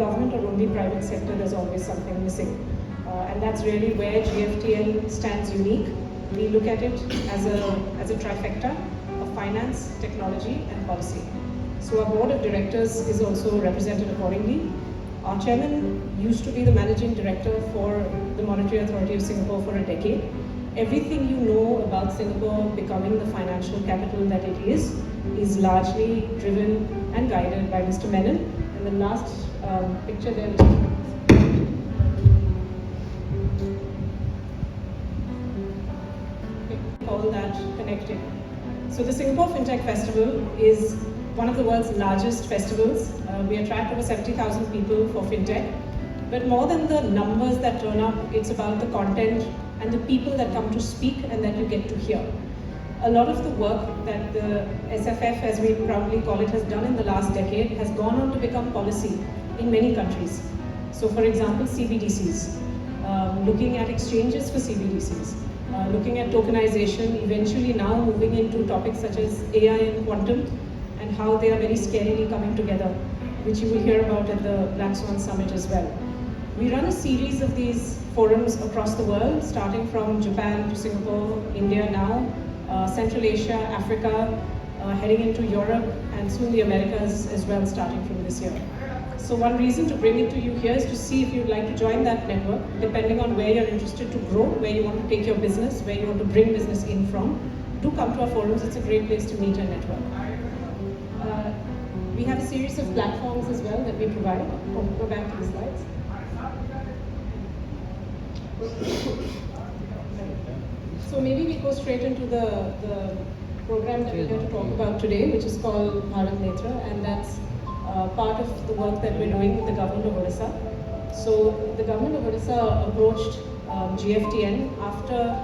government or only private sector, there's always something missing. And that's really where GFTN stands unique. We look at it as a trifecta of finance, technology, and policy. So our board of directors is also represented accordingly. Our chairman used to be the managing director for the Monetary Authority of Singapore for a decade. Everything you know about Singapore becoming the financial capital that it is largely driven and guided by Mr. Menon. And the last picture there, all that connected. So the Singapore FinTech Festival is one of the world's largest festivals. We attract over 70,000 people for FinTech. But more than the numbers that turn up, it's about the content and the people that come to speak and that you get to hear. A lot of the work that the SFF, as we proudly call it, has done in the last decade has gone on to become policy in many countries. So for example, CBDCs, looking at exchanges for CBDCs, looking at tokenization, eventually now moving into topics such as AI and quantum, and how they are very scarily coming together, which you will hear about at the Black Swan Summit as well. We run a series of these forums across the world, starting from Japan to Singapore, India now, Central Asia, Africa, heading into Europe, and soon the Americas as well, starting from this year. So one reason to bring it to you here is to see if you'd like to join that network, depending on where you're interested to grow, where you want to take your business, where you want to bring business in from. Do come to our forums, it's a great place to meet and network. We have a series of platforms as well that we provide. Go back to the slides. So maybe we go straight into the program that we're here to talk about today, which is called BharatNetra, and that's part of the work that we're doing with the government of Odisha. So the government of Odisha approached GFTN after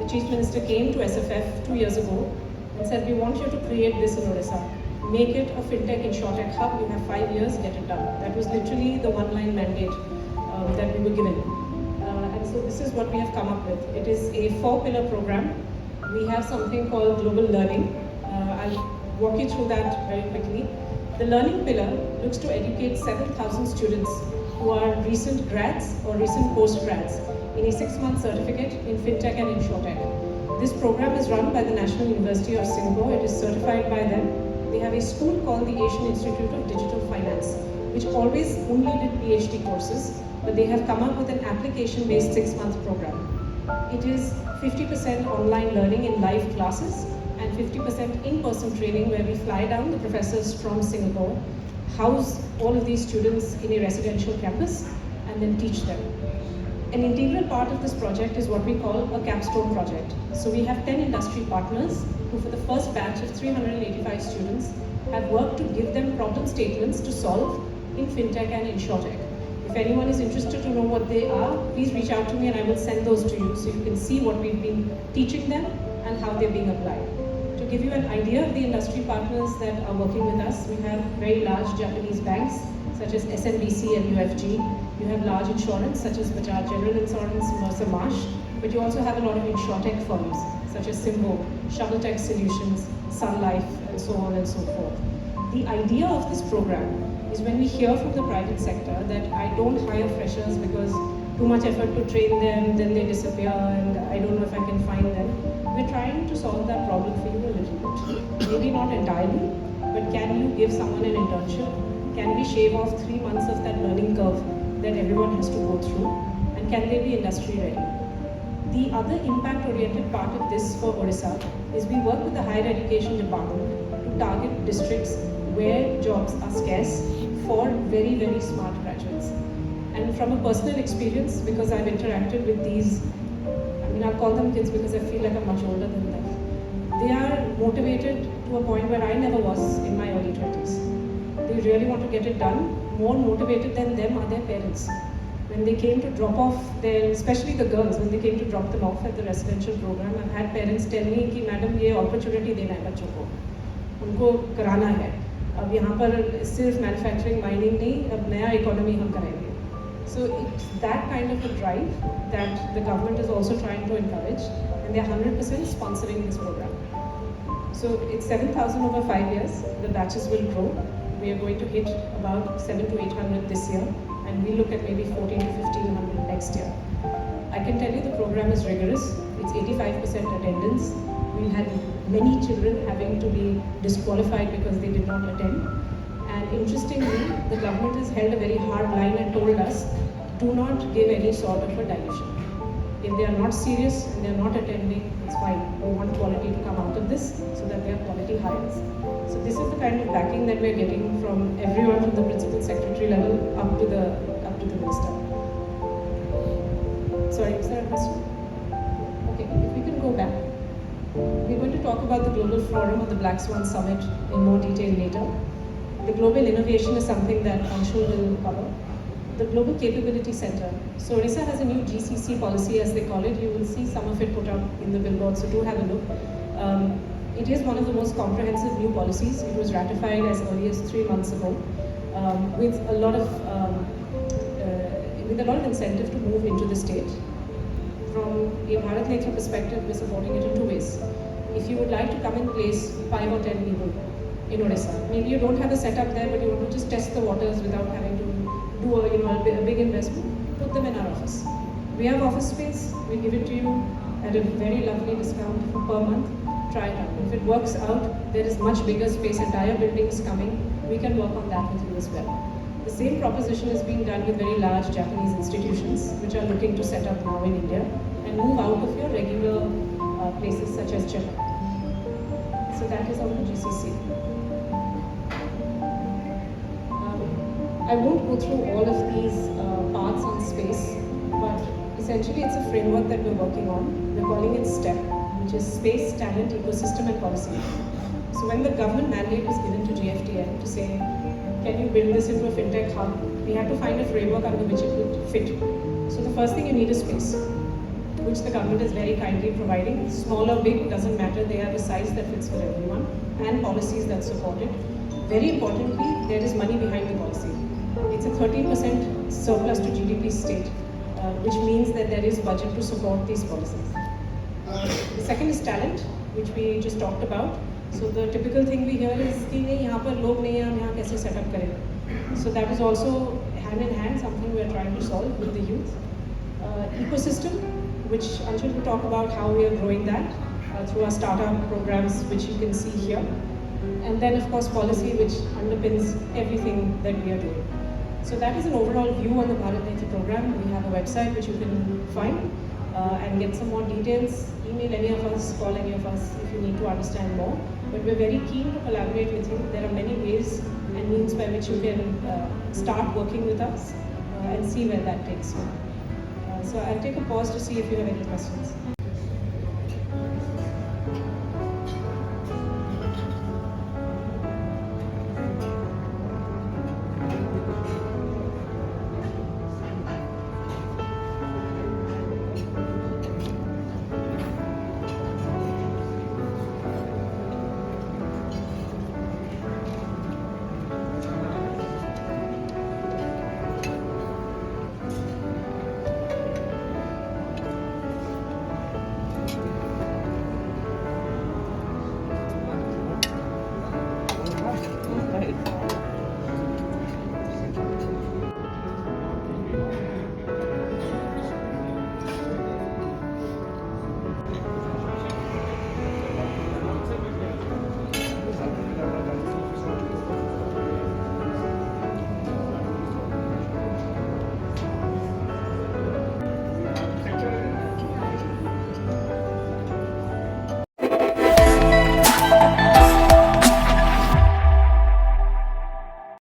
the Chief Minister came to SFF 2 years ago and said, we want you to create this in Odisha. Make it a FinTech InsurTech hub. You have 5 years, get it done. That was literally the one-line mandate that we were given. And so this is what we have come up with. It is a 4-pillar program. We have something called global learning. I'll walk you through that very quickly. The learning pillar looks to educate 7,000 students who are recent grads or recent post-grads in a 6-month certificate in FinTech and InsurTech. This program is run by the National University of Singapore. It is certified by them. They have a school called the Asian Institute of Digital Finance, which always only did PhD courses, but they have come up with an application-based 6-month program. It is 50% online learning in live classes and 50% in-person training where we fly down the professors from Singapore, house all of these students in a residential campus, and then teach them. An integral part of this project is what we call a capstone project. So we have 10 industry partners who, for the first batch of 385 students, have worked to give them problem statements to solve in FinTech and InsurTech. If anyone is interested to know what they are, please reach out to me and I will send those to you so you can see what we've been teaching them and how they're being applied. To give you an idea of the industry partners that are working with us, we have very large Japanese banks such as SMBC and UFG. You have large insurance such as Bajaj General Insurance, Mercer Marsh, but you also have a lot of InsurTech firms such as Simbo, ShovelTech Solutions, Sun Life, and so on and so forth. The idea of this program is when we hear from the private sector that I don't hire freshers because too much effort to train them, then they disappear, and I don't know if I can find them. We're trying to solve that problem for you a little bit. Maybe not entirely, but can you give someone an internship? Can we shave off 3 months of that learning curve that everyone has to go through? And can they be industry ready? The other impact-oriented part of this for Odisha is we work with the higher education department to target districts where jobs are scarce for very, very smart graduates. And from a personal experience, because I've interacted with these, I'll call them kids because I feel like I'm much older than them. They are motivated to a point where I never was in my early 20s. They really want to get it done. More motivated than them are their parents. When they came to drop off their, especially the girls, when they came to drop them off at the residential program, I've had parents tell me कि madam ये opportunity देना है बच्चों को, उनको कराना है. अब यहाँ पर सिर्फ manufacturing, mining नहीं, अब नया economy हम कराएंगे. So it's that kind of a drive that the government is also trying to encourage, and they're 100% sponsoring this program. So it's 7,000 over 5 years. The batches will grow. We are going to hit about 700 to 800 this year. and we look at maybe 14 to 1500 next year. I can tell you the program is rigorous. It's 85% attendance. We had many children having to be disqualified because they did not attend. And interestingly, the government has held a very hard line and told us, do not give any sort of a dilution. If they are not serious and they are not attending, it's fine. We want quality to come out of this so that they are quality hires. So this is the kind of backing that we're getting from everyone from the principal secretary level up to the minister. Sorry, is there a question? Okay, if we can go back. We're going to talk about the Global Forum of the Black Swan Summit in more detail later. The global innovation is something that Anshul will cover. The Global Capability Center. So Odisha has a new GCC policy, as they call it. You will see some of it put up in the billboard, so do have a look. It is one of the most comprehensive new policies. It was ratified as early as 3 months ago, with a lot of incentive to move into the state. From a BharatNetra perspective, we're supporting it in 2 ways. If you would like to come and place 5 or 10 people in Odisha, maybe you don't have a setup there, but you want to just test the waters without having to do a big investment, put them in our office. We have office space, we give it to you at a very lovely discount per month. Try it out. If it works out, there is much bigger space, entire buildings coming, we can work on that with you as well. The same proposition is being done with very large Japanese institutions which are looking to set up now in India and move out of your regular places such as Chennai. So that is on the GCC. I won't go through all of these parts on space, but essentially it's a framework that we're working on. We're calling it STEP, which is Space, Talent, Ecosystem and Policy. So when the government mandate was given to GFTN to say, can you build this into a fintech hub, we had to find a framework under which it would fit. So the first thing you need is space, which the government is very kindly providing. Small or big, doesn't matter, they have a size that fits for everyone, and policies that support it. Very importantly, there is money behind the policy. It's a 13% surplus to GDP state, which means that there is budget to support these policies. The second is talent, which we just talked about. So the typical thing we hear is कि नहीं यहाँ पर लोग नहीं हैं, हम यहाँ कैसे set up करें. So that is also hand in hand something we are trying to solve with the youth. Ecosystem, which Anshul will talk about how we are growing that through our startup programs, which you can see here. And then of course policy, which underpins everything that we are doing. So that is an overall view on the BharatNetra program. We have a website which you can find and get some more details. Email any of us, call any of us if you need to understand more. But we're very keen to collaborate with you. There are many ways and means by which you can start working with us and see where that takes you. So I'll take a pause to see if you have any questions.